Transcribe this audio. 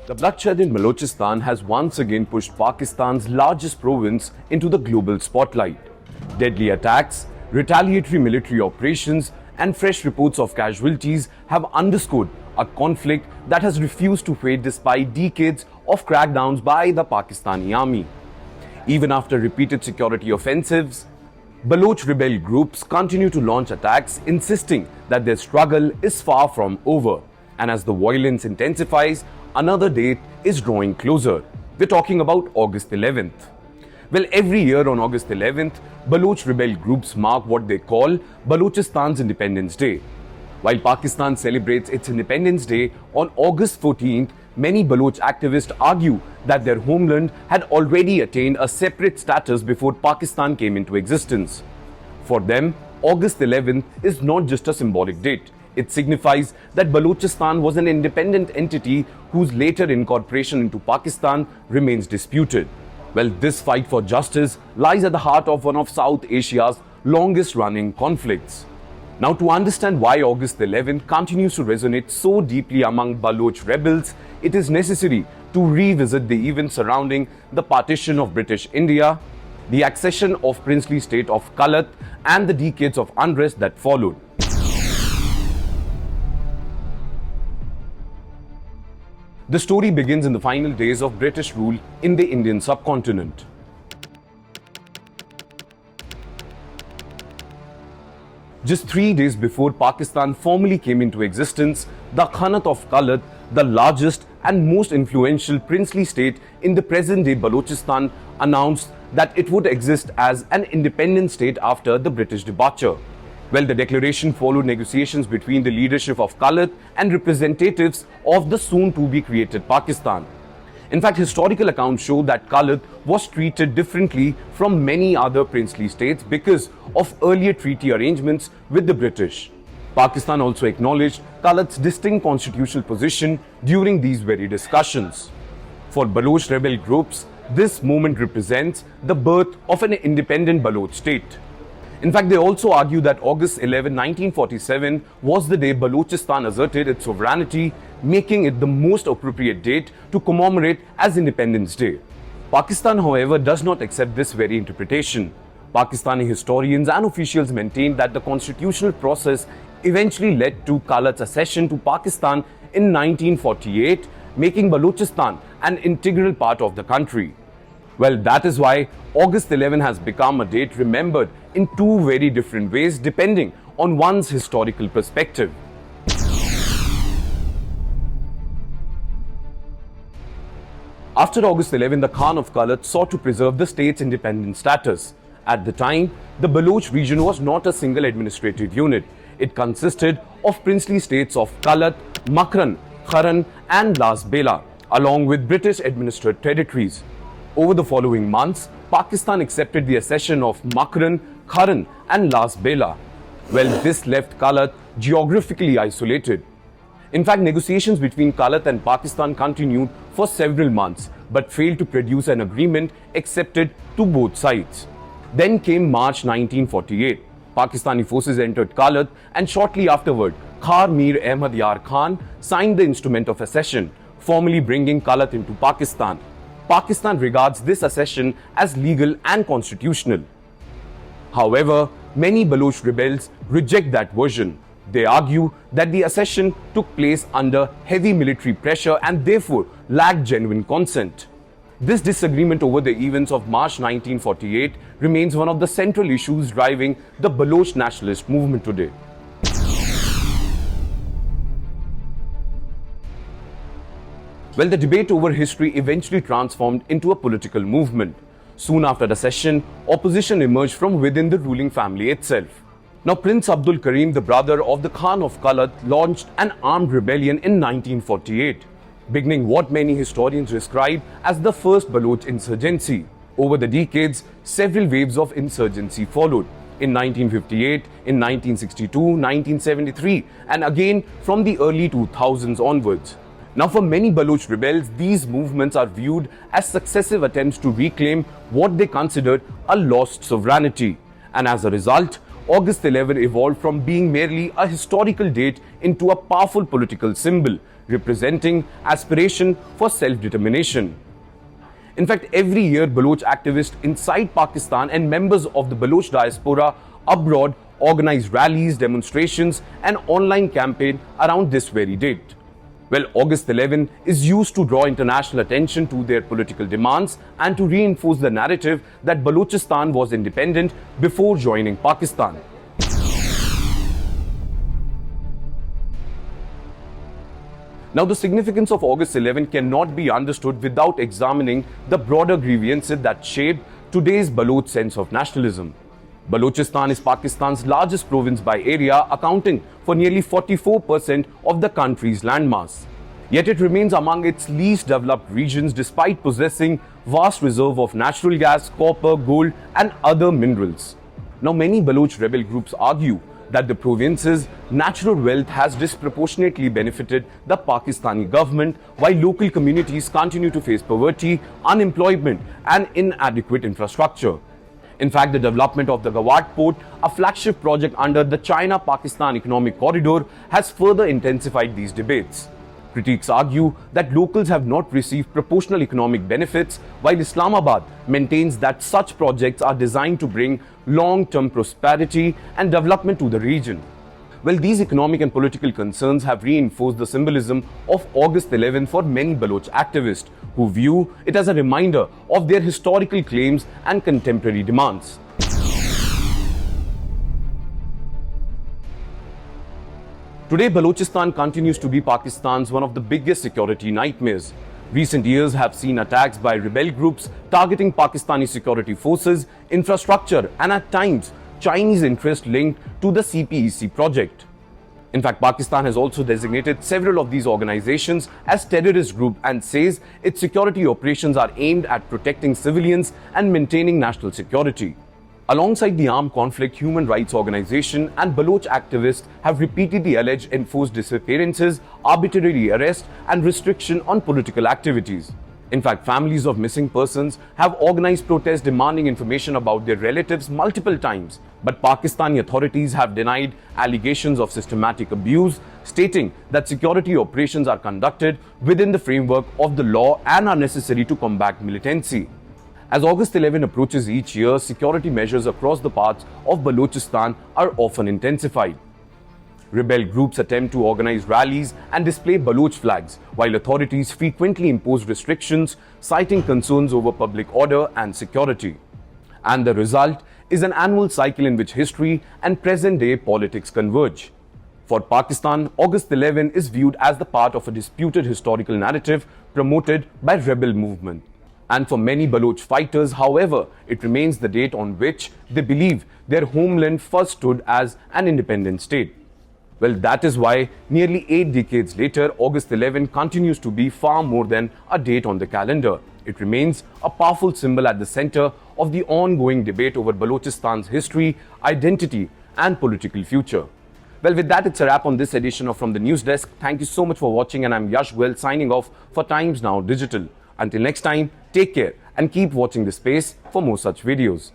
The bloodshed in Balochistan has once again pushed Pakistan's largest province into the global spotlight. Deadly attacks, retaliatory military operations, and fresh reports of casualties have underscored a conflict that has refused to fade despite decades of crackdowns by the Pakistani army. Even after repeated security offensives, Baloch rebel groups continue to launch attacks, insisting that their struggle is far from over. And as the violence intensifies, another date is drawing closer. We're talking about August 11th. Well, every year on August 11th, Baloch rebel groups mark what they call Balochistan's Independence Day. While Pakistan celebrates its Independence Day on August 14th, many Baloch activists argue that their homeland had already attained a separate status before Pakistan came into existence. For them, August 11th is not just a symbolic date. It signifies that Balochistan was an independent entity whose later incorporation into Pakistan remains disputed. Well, this fight for justice lies at the heart of one of South Asia's longest-running conflicts. Now, to understand why August 11th continues to resonate so deeply among Baloch rebels, it is necessary to revisit the events surrounding the partition of British India, the accession of princely state of Kalat, and the decades of unrest that followed. The story begins in the final days of British rule in the Indian subcontinent. Just 3 days before Pakistan formally came into existence, the Khanate of Kalat, the largest and most influential princely state in the present-day Balochistan, announced that it would exist as an independent state after the British departure. Well, the declaration followed negotiations between the leadership of Kalat and representatives of the soon-to-be-created Pakistan. In fact, historical accounts show that Kalat was treated differently from many other princely states because of earlier treaty arrangements with the British. Pakistan also acknowledged Kalat's distinct constitutional position during these very discussions. For Baloch rebel groups, this moment represents the birth of an independent Baloch state. In fact, they also argue that August 11, 1947 was the day Balochistan asserted its sovereignty, making it the most appropriate date to commemorate as Independence Day. Pakistan, however, does not accept this very interpretation. Pakistani historians and officials maintain that the constitutional process eventually led to Kalat's accession to Pakistan in 1948, making Balochistan an integral part of the country. Well, that is why August 11 has become a date remembered in two very different ways depending on one's historical perspective. After August 11, the Khan of Kalat sought to preserve the state's independent status. At the time, the Baloch region was not a single administrative unit. It consisted of princely states of Kalat, Makran, Kharan and Las Bela, along with British-administered territories. Over the following months, Pakistan accepted the accession of Makran, Kharan and Las Bela. Well, this left Kalat geographically isolated. In fact, negotiations between Kalat and Pakistan continued for several months but failed to produce an agreement accepted to both sides. Then came March 1948. Pakistani forces entered Kalat and shortly afterward, Mir Yar Baloch signed the instrument of accession, formally bringing Kalat into Pakistan. Pakistan regards this accession as legal and constitutional. However, many Baloch rebels reject that version. They argue that the accession took place under heavy military pressure and therefore lacked genuine consent. This disagreement over the events of March 1948 remains one of the central issues driving the Baloch nationalist movement today. Well, the debate over history eventually transformed into a political movement. Soon after the session, opposition emerged from within the ruling family itself. Now, Prince Abdul Karim, the brother of the Khan of Kalat, launched an armed rebellion in 1948, beginning what many historians describe as the first Baloch insurgency. Over the decades, several waves of insurgency followed. In 1958, in 1962, 1973, and again from the early 2000s onwards. Now, for many Baloch rebels, these movements are viewed as successive attempts to reclaim what they considered a lost sovereignty. And as a result, August 11 evolved from being merely a historical date into a powerful political symbol, representing aspiration for self-determination. In fact, every year Baloch activists inside Pakistan and members of the Baloch diaspora abroad organize rallies, demonstrations and online campaign around this very date. Well, August 11 is used to draw international attention to their political demands and to reinforce the narrative that Balochistan was independent before joining Pakistan. Now, the significance of August 11 cannot be understood without examining the broader grievances that shaped today's Baloch sense of nationalism. Balochistan is Pakistan's largest province by area, accounting for nearly 44% of the country's landmass. Yet it remains among its least developed regions despite possessing vast reserve of natural gas, copper, gold and other minerals. Now, many Baloch rebel groups argue that the province's natural wealth has disproportionately benefited the Pakistani government, while local communities continue to face poverty, unemployment and inadequate infrastructure. In fact, the development of the Kalat port, a flagship project under the China-Pakistan Economic Corridor, has further intensified these debates. Critics argue that locals have not received proportional economic benefits, while Islamabad maintains that such projects are designed to bring long-term prosperity and development to the region. Well, these economic and political concerns have reinforced the symbolism of August 11 for many Baloch activists, who view it as a reminder of their historical claims and contemporary demands. Today, Balochistan continues to be Pakistan's one of the biggest security nightmares. Recent years have seen attacks by rebel groups targeting Pakistani security forces, infrastructure, and at times, Chinese interest linked to the CPEC project. In fact, Pakistan has also designated several of these organizations as terrorist groups and says its security operations are aimed at protecting civilians and maintaining national security. Alongside the armed conflict, human rights organizations and Baloch activists have repeatedly alleged enforced disappearances, arbitrary arrest and restriction on political activities. In fact, families of missing persons have organized protests demanding information about their relatives multiple times. But Pakistani authorities have denied allegations of systematic abuse, stating that security operations are conducted within the framework of the law and are necessary to combat militancy. As August 11 approaches each year, security measures across the parts of Balochistan are often intensified. Rebel groups attempt to organize rallies and display Baloch flags, while authorities frequently impose restrictions, citing concerns over public order and security. And the result is an annual cycle in which history and present-day politics converge. For Pakistan, August 11 is viewed as the part of a disputed historical narrative promoted by rebel movement. And for many Baloch fighters, however, it remains the date on which they believe their homeland first stood as an independent state. Well, that is why nearly 8 decades later, August 11 continues to be far more than a date on the calendar. It remains a powerful symbol at the center of the ongoing debate over Balochistan's history, identity, and political future. Well, with that, it's a wrap on this edition of From the News Desk. Thank you so much for watching, and I'm Yash Goel signing off for Times Now Digital. Until next time, take care and keep watching this space for more such videos.